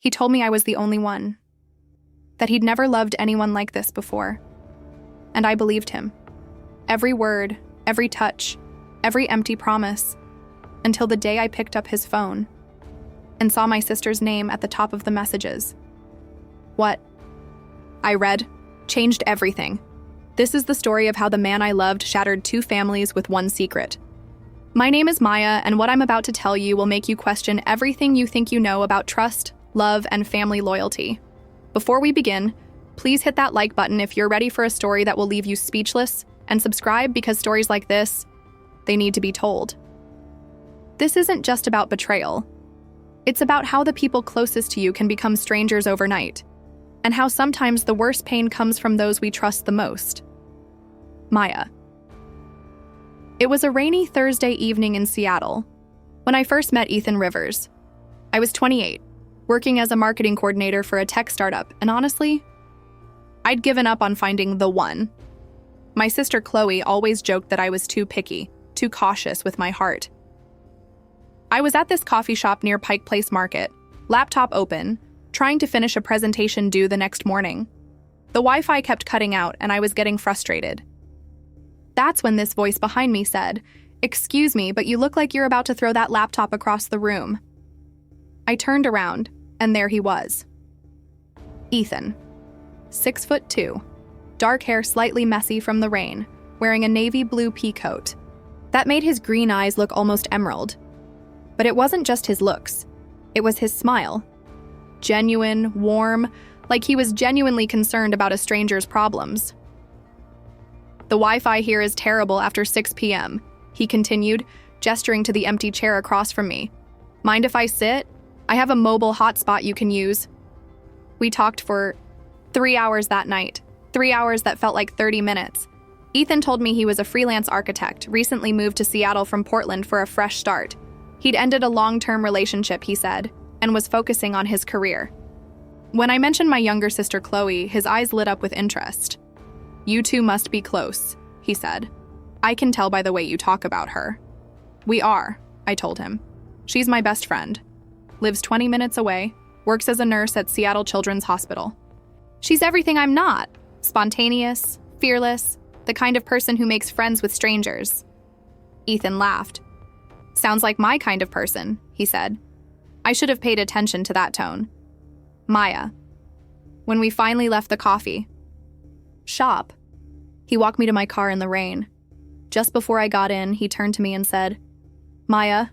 He told me I was the only one, that he'd never loved anyone like this before. And I believed him. Every word, every touch, every empty promise, until the day I picked up his phone and saw my sister's name at the top of the messages. What I read changed everything. This is the story of how the man I loved shattered 2 families with one secret. My name is Maya, and what I'm about to tell you will make you question everything you think you know about trust, love, and family loyalty. Before we begin, please hit that like button if you're ready for a story that will leave you speechless, and subscribe because stories like this, they need to be told. This isn't just about betrayal. It's about how the people closest to you can become strangers overnight, and how sometimes the worst pain comes from those we trust the most. Maya. It was a rainy Thursday evening in Seattle when I first met Ethan Rivers. I was 28, working as a marketing coordinator for a tech startup, and honestly, I'd given up on finding the one. My sister Chloe always joked that I was too picky, too cautious with my heart. I was at this coffee shop near Pike Place Market, laptop open, trying to finish a presentation due the next morning. The Wi-Fi kept cutting out, and I was getting frustrated. That's when this voice behind me said, "Excuse me, but you look like you're about to throw that laptop across the room." I turned around, and there he was. Ethan. 6'2", dark hair slightly messy from the rain, wearing a navy blue pea coat. That made his green eyes look almost emerald. But it wasn't just his looks. It was his smile. Genuine, warm, like he was genuinely concerned about a stranger's problems. "The Wi-Fi here is terrible after 6 p.m., he continued, gesturing to the empty chair across from me. "Mind if I sit? I have a mobile hotspot you can use." We talked for 3 hours that night, 3 hours that felt like 30 minutes. Ethan told me he was a freelance architect, recently moved to Seattle from Portland for a fresh start. He'd ended a long-term relationship, he said, and was focusing on his career. When I mentioned my younger sister Chloe, his eyes lit up with interest. "You two must be close," he said. "I can tell by the way you talk about her." "We are," I told him. "She's my best friend. Lives 20 minutes away, works as a nurse at Seattle Children's Hospital. She's everything I'm not. Spontaneous, fearless, the kind of person who makes friends with strangers." Ethan laughed. "Sounds like my kind of person," he said. I should have paid attention to that tone. "Maya." When we finally left the coffee shop, he walked me to my car in the rain. Just before I got in, he turned to me and said, "Maya,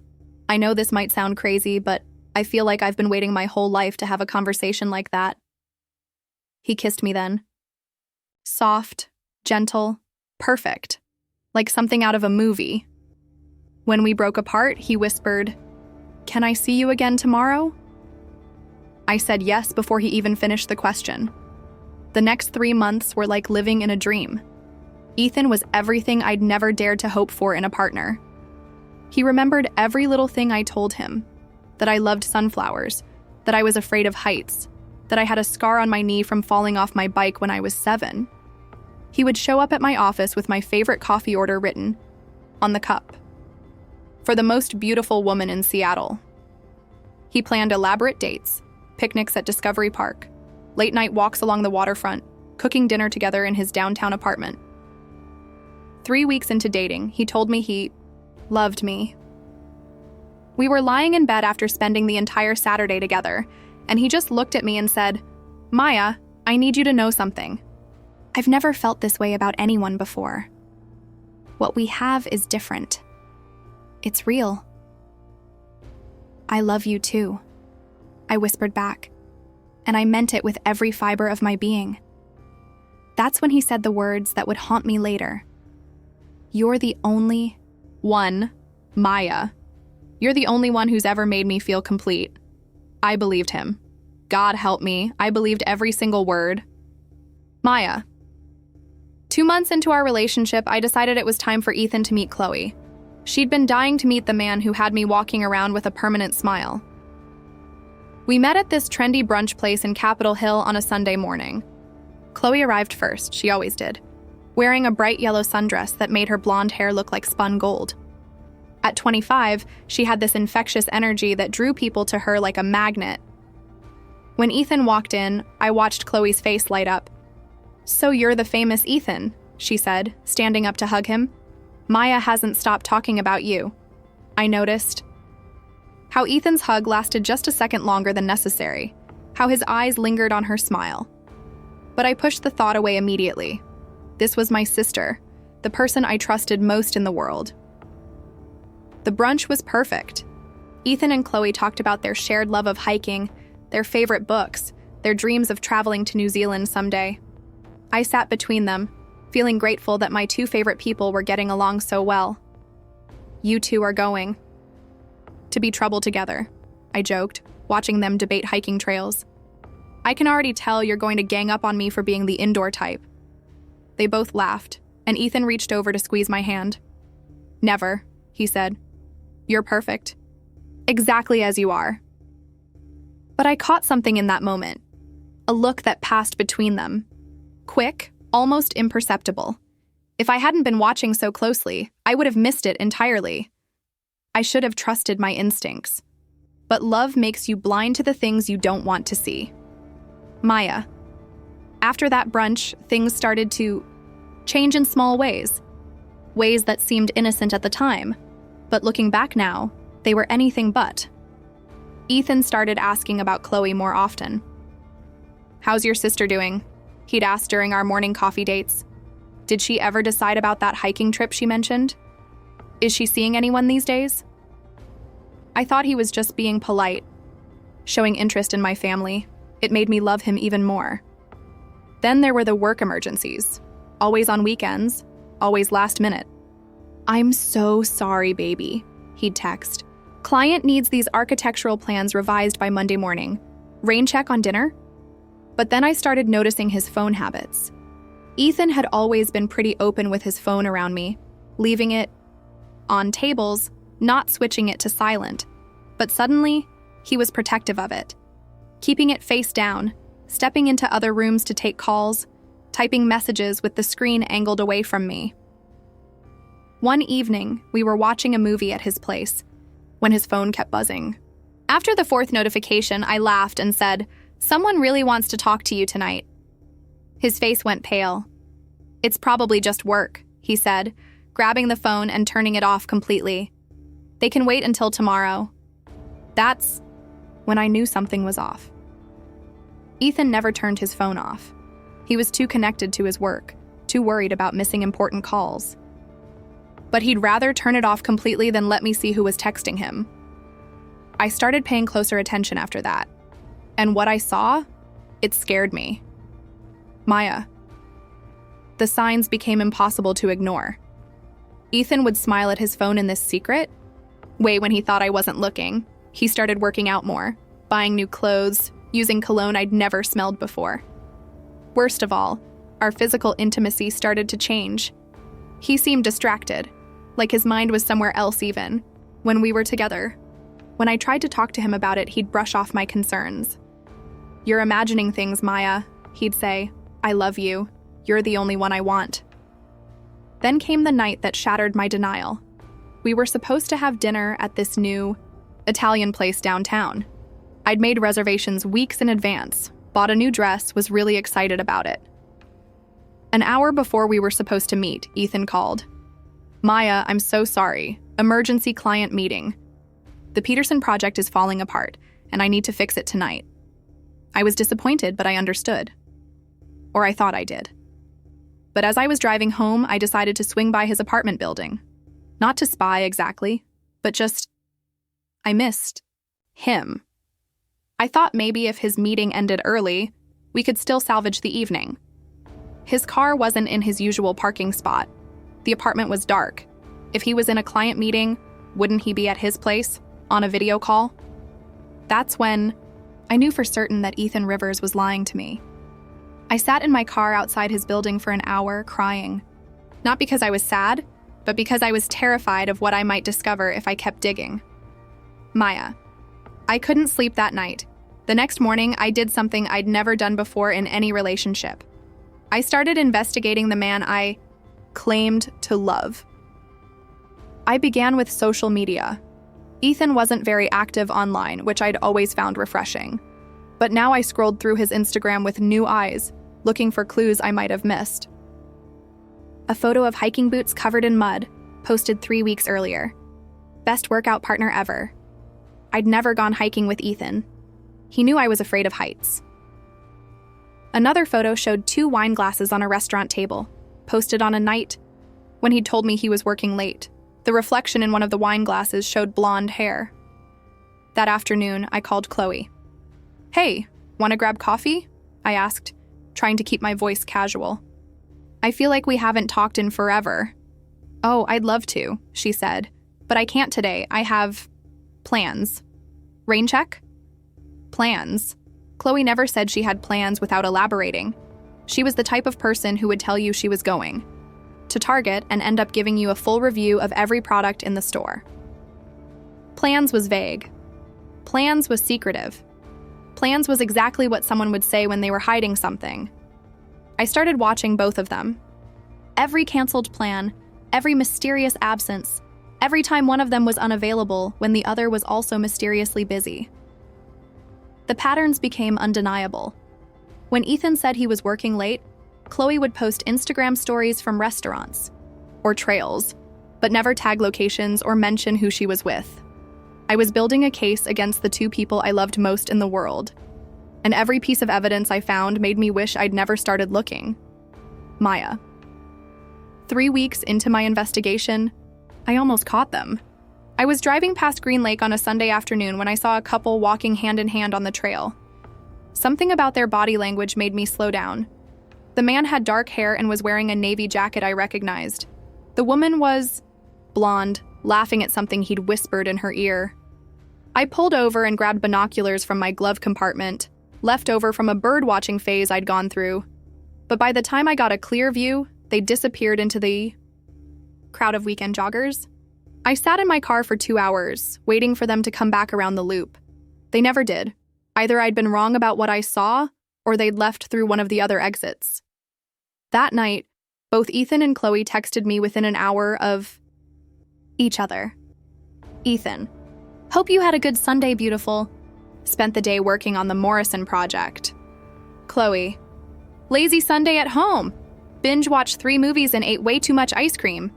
I know this might sound crazy, but I feel like I've been waiting my whole life to have a conversation like that." He kissed me then. Soft, gentle, perfect, like something out of a movie. When we broke apart, he whispered, "Can I see you again tomorrow?" I said yes before he even finished the question. The next 3 months were like living in a dream. Ethan was everything I'd never dared to hope for in a partner. He remembered every little thing I told him, that I loved sunflowers, that I was afraid of heights, that I had a scar on my knee from falling off my bike when I was 7. He would show up at my office with my favorite coffee order written on the cup. "For the most beautiful woman in Seattle." He planned elaborate dates, picnics at Discovery Park, late-night walks along the waterfront, cooking dinner together in his downtown apartment. 3 weeks into dating, he told me he loved me. We were lying in bed after spending the entire Saturday together, and he just looked at me and said, "Maya, I need you to know something. I've never felt this way about anyone before. What we have is different. It's real." "I love you too," I whispered back, and I meant it with every fiber of my being. That's when he said the words that would haunt me later. "You're the only one, Maya. You're the only one who's ever made me feel complete." I believed him. God help me, I believed every single word. Maya. 2 months into our relationship, I decided it was time for Ethan to meet Chloe. She'd been dying to meet the man who had me walking around with a permanent smile. We met at this trendy brunch place in Capitol Hill on a Sunday morning. Chloe arrived first, she always did, wearing a bright yellow sundress that made her blonde hair look like spun gold. At 25, she had this infectious energy that drew people to her like a magnet. When Ethan walked in, I watched Chloe's face light up. "So you're the famous Ethan," she said, standing up to hug him. "Maya hasn't stopped talking about you." I noticed how Ethan's hug lasted just a second longer than necessary, how his eyes lingered on her smile. But I pushed the thought away immediately. This was my sister, the person I trusted most in the world. The brunch was perfect. Ethan and Chloe talked about their shared love of hiking, their favorite books, their dreams of traveling to New Zealand someday. I sat between them, feeling grateful that my two favorite people were getting along so well. "You two are going to be trouble together," I joked, watching them debate hiking trails. "I can already tell you're going to gang up on me for being the indoor type." They both laughed, and Ethan reached over to squeeze my hand. "Never," he said. "You're perfect. Exactly as you are." But I caught something in that moment, a look that passed between them. Quick, almost imperceptible. If I hadn't been watching so closely, I would have missed it entirely. I should have trusted my instincts. But love makes you blind to the things you don't want to see. Maya. After that brunch, things started to change in small ways. Ways that seemed innocent at the time, but looking back now, they were anything but. Ethan started asking about Chloe more often. "How's your sister doing?" he'd ask during our morning coffee dates. "Did she ever decide about that hiking trip she mentioned? Is she seeing anyone these days?" I thought he was just being polite, showing interest in my family. It made me love him even more. Then there were the work emergencies, always on weekends, always last minute. "I'm so sorry, baby," he'd text. "Client needs these architectural plans revised by Monday morning. Rain check on dinner?" But then I started noticing his phone habits. Ethan had always been pretty open with his phone around me, leaving it on tables, not switching it to silent. But suddenly, he was protective of it, keeping it face down, stepping into other rooms to take calls, typing messages with the screen angled away from me. One evening, we were watching a movie at his place when his phone kept buzzing. After the fourth notification, I laughed and said, "Someone really wants to talk to you tonight." His face went pale. "It's probably just work," he said, grabbing the phone and turning it off completely. "They can wait until tomorrow." That's when I knew something was off. Ethan never turned his phone off. He was too connected to his work, too worried about missing important calls. But he'd rather turn it off completely than let me see who was texting him. I started paying closer attention after that. And what I saw, it scared me. Maya. The signs became impossible to ignore. Ethan would smile at his phone in this secret way when he thought I wasn't looking. He started working out more, buying new clothes, using cologne I'd never smelled before. Worst of all, our physical intimacy started to change. He seemed distracted, like his mind was somewhere else even, when we were together. When I tried to talk to him about it, he'd brush off my concerns. "You're imagining things, Maya," he'd say. "I love you. You're the only one I want." Then came the night that shattered my denial. We were supposed to have dinner at this new Italian place downtown. I'd made reservations weeks in advance, bought a new dress, was really excited about it. An hour before we were supposed to meet, Ethan called. "Maya, I'm so sorry. Emergency client meeting. The Peterson project is falling apart, and I need to fix it tonight." I was disappointed, but I understood. Or I thought I did. But as I was driving home, I decided to swing by his apartment building. Not to spy exactly, but just, I missed him. I thought maybe if his meeting ended early, we could still salvage the evening. His car wasn't in his usual parking spot. The apartment was dark. If he was in a client meeting, wouldn't he be at his place, on a video call? That's when I knew for certain that Ethan Rivers was lying to me. I sat in my car outside his building for an hour, crying. Not because I was sad, but because I was terrified of what I might discover if I kept digging. Maya. I couldn't sleep that night. The next morning, I did something I'd never done before in any relationship. I started investigating the man I claimed to love. I began with social media. Ethan wasn't very active online, which I'd always found refreshing. But now I scrolled through his Instagram with new eyes, looking for clues I might have missed. A photo of hiking boots covered in mud, posted 3 weeks earlier. Best workout partner ever. I'd never gone hiking with Ethan. He knew I was afraid of heights. Another photo showed 2 wine glasses on a restaurant table, posted on a night when he'd told me he was working late. The reflection in one of the wine glasses showed blonde hair. That afternoon, I called Chloe. "Hey, want to grab coffee?" I asked, trying to keep my voice casual. "I feel like we haven't talked in forever." "Oh, I'd love to," she said, "but I can't today. I have plans." Rain check? Plans. Chloe never said she had plans without elaborating. She was the type of person who would tell you she was going to Target and end up giving you a full review of every product in the store. Plans was vague. Plans was secretive. Plans was exactly what someone would say when they were hiding something. I started watching both of them. Every canceled plan, every mysterious absence, every time one of them was unavailable when the other was also mysteriously busy. The patterns became undeniable. When Ethan said he was working late, Chloe would post Instagram stories from restaurants or trails, but never tag locations or mention who she was with. I was building a case against the 2 people I loved most in the world, and every piece of evidence I found made me wish I'd never started looking. Maya. 3 weeks into my investigation, I almost caught them. I was driving past Green Lake on a Sunday afternoon when I saw a couple walking hand in hand on the trail. Something about their body language made me slow down. The man had dark hair and was wearing a navy jacket I recognized. The woman was blonde, laughing at something he'd whispered in her ear. I pulled over and grabbed binoculars from my glove compartment, left over from a bird-watching phase I'd gone through. But by the time I got a clear view, they disappeared into the crowd of weekend joggers. I sat in my car for 2 hours, waiting for them to come back around the loop. They never did. Either I'd been wrong about what I saw, or they'd left through one of the other exits. That night, both Ethan and Chloe texted me within an hour of each other. Ethan: "Hope you had a good Sunday, beautiful. Spent the day working on the Morrison project." Chloe: "Lazy Sunday at home. Binge-watched 3 movies and ate way too much ice cream."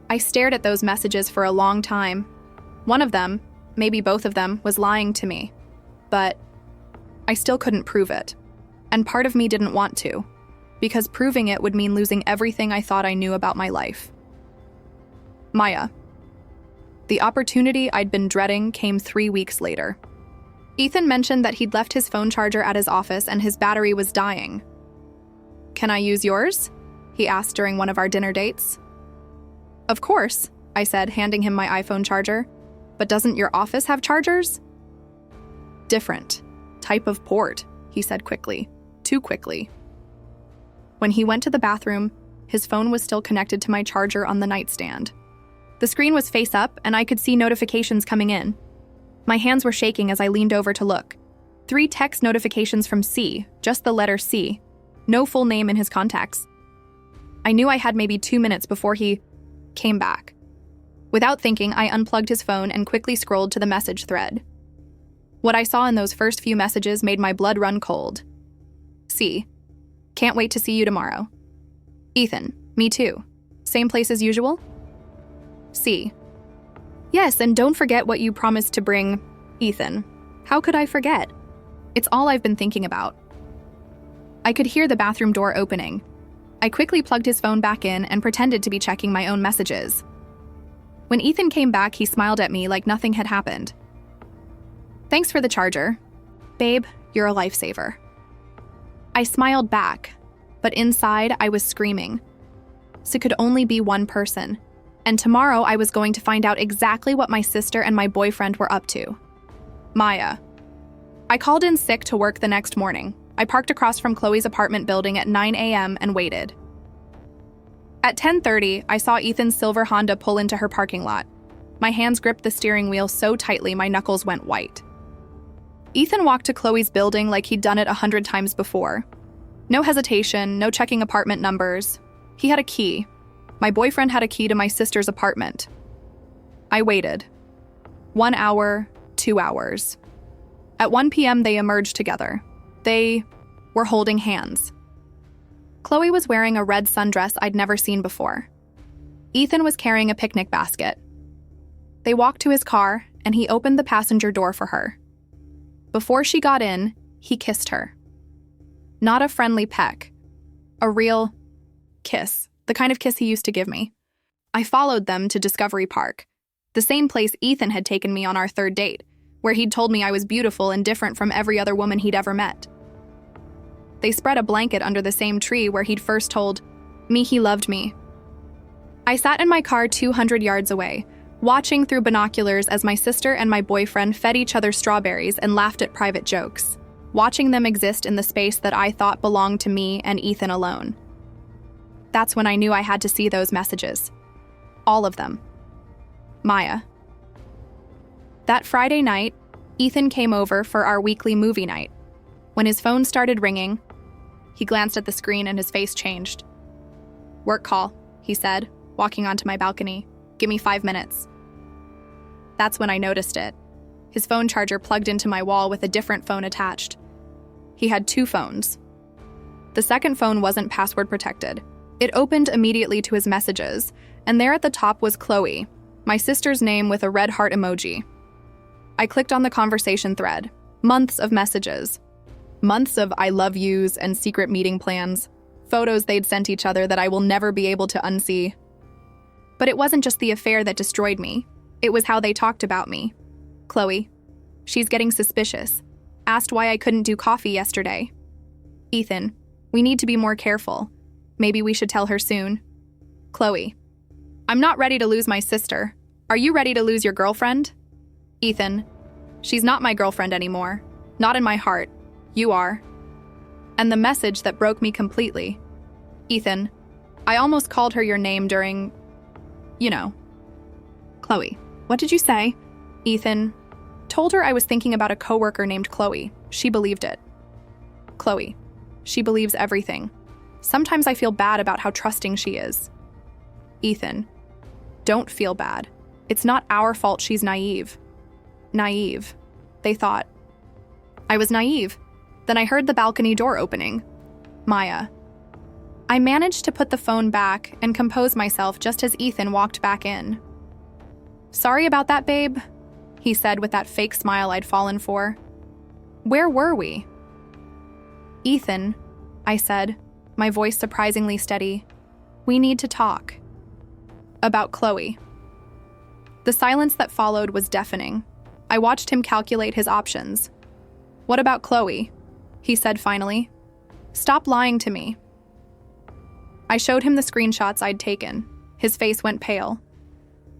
I stared at those messages for a long time. One of them, maybe both of them, was lying to me. But I still couldn't prove it. And part of me didn't want to, because proving it would mean losing everything I thought I knew about my life. Maya. The opportunity I'd been dreading came 3 weeks later. Ethan mentioned that he'd left his phone charger at his office and his battery was dying. "Can I use yours?" he asked during one of our dinner dates. "Of course," I said, handing him my iPhone charger. "But doesn't your office have chargers?" "Different. Type of port," he said quickly. Too quickly. When he went to the bathroom, his phone was still connected to my charger on the nightstand. The screen was face up, and I could see notifications coming in. My hands were shaking as I leaned over to look. 3 text notifications from C, just the letter C. No full name in his contacts. I knew I had maybe 2 minutes before he came back. Without thinking, I unplugged his phone and quickly scrolled to the message thread. What I saw in those first few messages made my blood run cold. C: "Can't wait to see you tomorrow." Ethan: "Me too. Same place as usual?" C: "Yes, and don't forget what you promised to bring." Ethan: "How could I forget? It's all I've been thinking about." I could hear the bathroom door opening. I quickly plugged his phone back in and pretended to be checking my own messages. When Ethan came back, he smiled at me like nothing had happened. "Thanks for the charger. Babe, you're a lifesaver." I smiled back, but inside I was screaming. So it could only be one person, and tomorrow I was going to find out exactly what my sister and my boyfriend were up to. Maya. I called in sick to work the next morning. I parked across from Chloe's apartment building at 9 a.m. and waited. At 10:30, I saw Ethan's silver Honda pull into her parking lot. My hands gripped the steering wheel so tightly my knuckles went white. Ethan walked to Chloe's building like he'd done it 100 times before. No hesitation, no checking apartment numbers. He had a key. My boyfriend had a key to my sister's apartment. I waited. 1 hour, 2 hours. At 1 p.m., they emerged together. They were holding hands. Chloe was wearing a red sundress I'd never seen before. Ethan was carrying a picnic basket. They walked to his car, and he opened the passenger door for her. Before she got in, he kissed her. Not a friendly peck. A real kiss, the kind of kiss he used to give me. I followed them to Discovery Park, the same place Ethan had taken me on our third date, where he'd told me I was beautiful and different from every other woman he'd ever met. They spread a blanket under the same tree where he'd first told me he loved me. I sat in my car 200 yards away, watching through binoculars as my sister and my boyfriend fed each other strawberries and laughed at private jokes, watching them exist in the space that I thought belonged to me and Ethan alone. That's when I knew I had to see those messages. All of them. Maya. That Friday night, Ethan came over for our weekly movie night. When his phone started ringing, he glanced at the screen and his face changed. "Work call," he said, walking onto my balcony. "Give me 5 minutes." That's when I noticed it. His phone charger plugged into my wall with a different phone attached. He had 2 phones. The second phone wasn't password protected. It opened immediately to his messages, and there at the top was Chloe, my sister's name with a red heart emoji. I clicked on the conversation thread. Months of messages. Months of I love yous and secret meeting plans. Photos they'd sent each other that I will never be able to unsee. But it wasn't just the affair that destroyed me. It was how they talked about me. Chloe. She's getting suspicious. Asked why I couldn't do coffee yesterday. Ethan. We need to be more careful. Maybe we should tell her soon. Chloe. I'm not ready to lose my sister. Are you ready to lose your girlfriend? Ethan. She's not my girlfriend anymore. Not in my heart. You are. And the message that broke me completely. Ethan. I almost called her your name during... Chloe. What did you say? Ethan. Told her I was thinking about a coworker named Chloe. She believed it. Chloe. She believes everything. Sometimes I feel bad about how trusting she is. Ethan. Don't feel bad. It's not our fault she's naive. Naive. They thought. I was naive. Then I heard the balcony door opening. Maya. I managed to put the phone back and compose myself just as Ethan walked back in. Sorry about that, babe, he said with that fake smile I'd fallen for. Where were we? Ethan, I said, my voice surprisingly steady. We need to talk. About Chloe. The silence that followed was deafening. I watched him calculate his options. What about Chloe? He said finally. Stop lying to me. I showed him the screenshots I'd taken. His face went pale.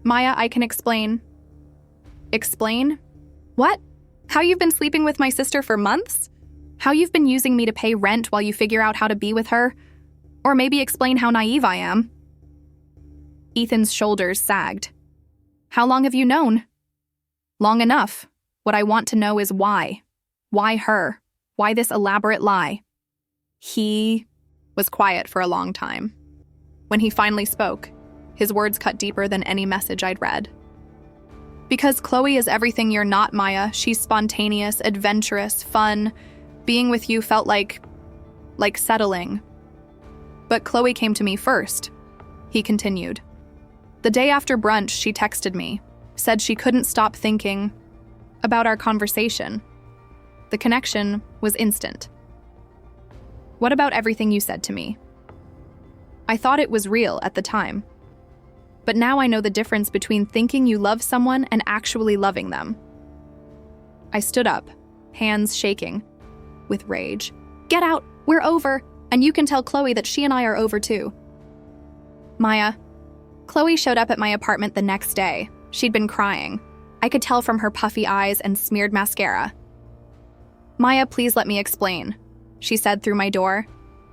Maya, I can explain. Explain? What? How you've been sleeping with my sister for months? How you've been using me to pay rent while you figure out how to be with her? Or maybe explain how naive I am. Ethan's shoulders sagged. How long have you known? Long enough. What I want to know is why. Why her? Why this elaborate lie? He was quiet for a long time. When he finally spoke, his words cut deeper than any message I'd read. Because Chloe is everything you're not, Maya. She's spontaneous, adventurous, fun. Being with you felt like settling. But Chloe came to me first, he continued. The day after brunch, she texted me, said she couldn't stop thinking about our conversation. The connection was instant. What about everything you said to me? I thought it was real at the time. But now I know the difference between thinking you love someone and actually loving them. I stood up, hands shaking, with rage. Get out! We're over! And you can tell Chloe that she and I are over too. Maya. Chloe showed up at my apartment the next day. She'd been crying. I could tell from her puffy eyes and smeared mascara. Maya, please let me explain, she said through my door.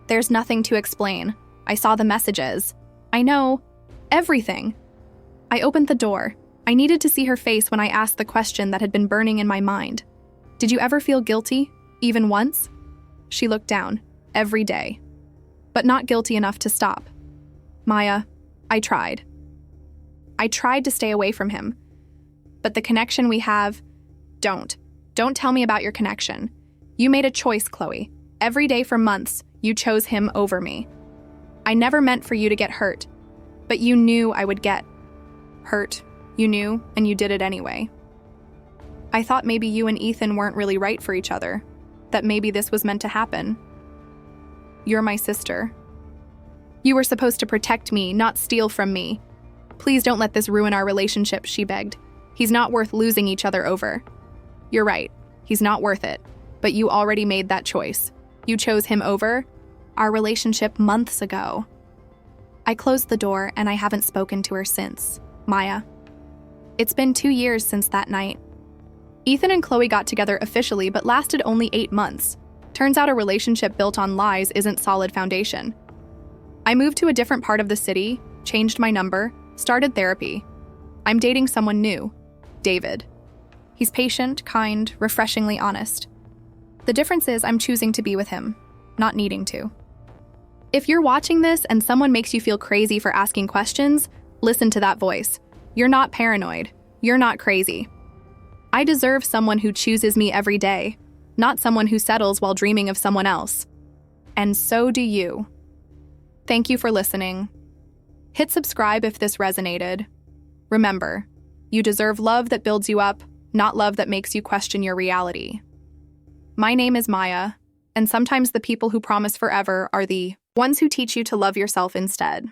There's nothing to explain. I saw the messages. I know. Everything. I opened the door. I needed to see her face when I asked the question that had been burning in my mind. Did you ever feel guilty, even once? She looked down. Every day. But not guilty enough to stop. Maya, I tried. I tried to stay away from him. But the connection we have, don't. Don't tell me about your connection. You made a choice, Chloe. Every day for months, you chose him over me. I never meant for you to get hurt, but you knew I would get hurt. You knew, and you did it anyway. I thought maybe you and Ethan weren't really right for each other, that maybe this was meant to happen. You're my sister. You were supposed to protect me, not steal from me. Please don't let this ruin our relationship, she begged. He's not worth losing each other over. You're right, he's not worth it, but you already made that choice. You chose him over our relationship months ago. I closed the door and I haven't spoken to her since. Maya. It's been 2 years since that night. Ethan and Chloe got together officially, but lasted only 8 months. Turns out a relationship built on lies isn't solid foundation. I moved to a different part of the city, changed my number, started therapy. I'm dating someone new, David. He's patient, kind, refreshingly honest. The difference is I'm choosing to be with him, not needing to. If you're watching this and someone makes you feel crazy for asking questions, listen to that voice. You're not paranoid. You're not crazy. I deserve someone who chooses me every day, not someone who settles while dreaming of someone else. And so do you. Thank you for listening. Hit subscribe if this resonated. Remember, you deserve love that builds you up, not love that makes you question your reality. My name is Maya, and sometimes the people who promise forever are the ones who teach you to love yourself instead.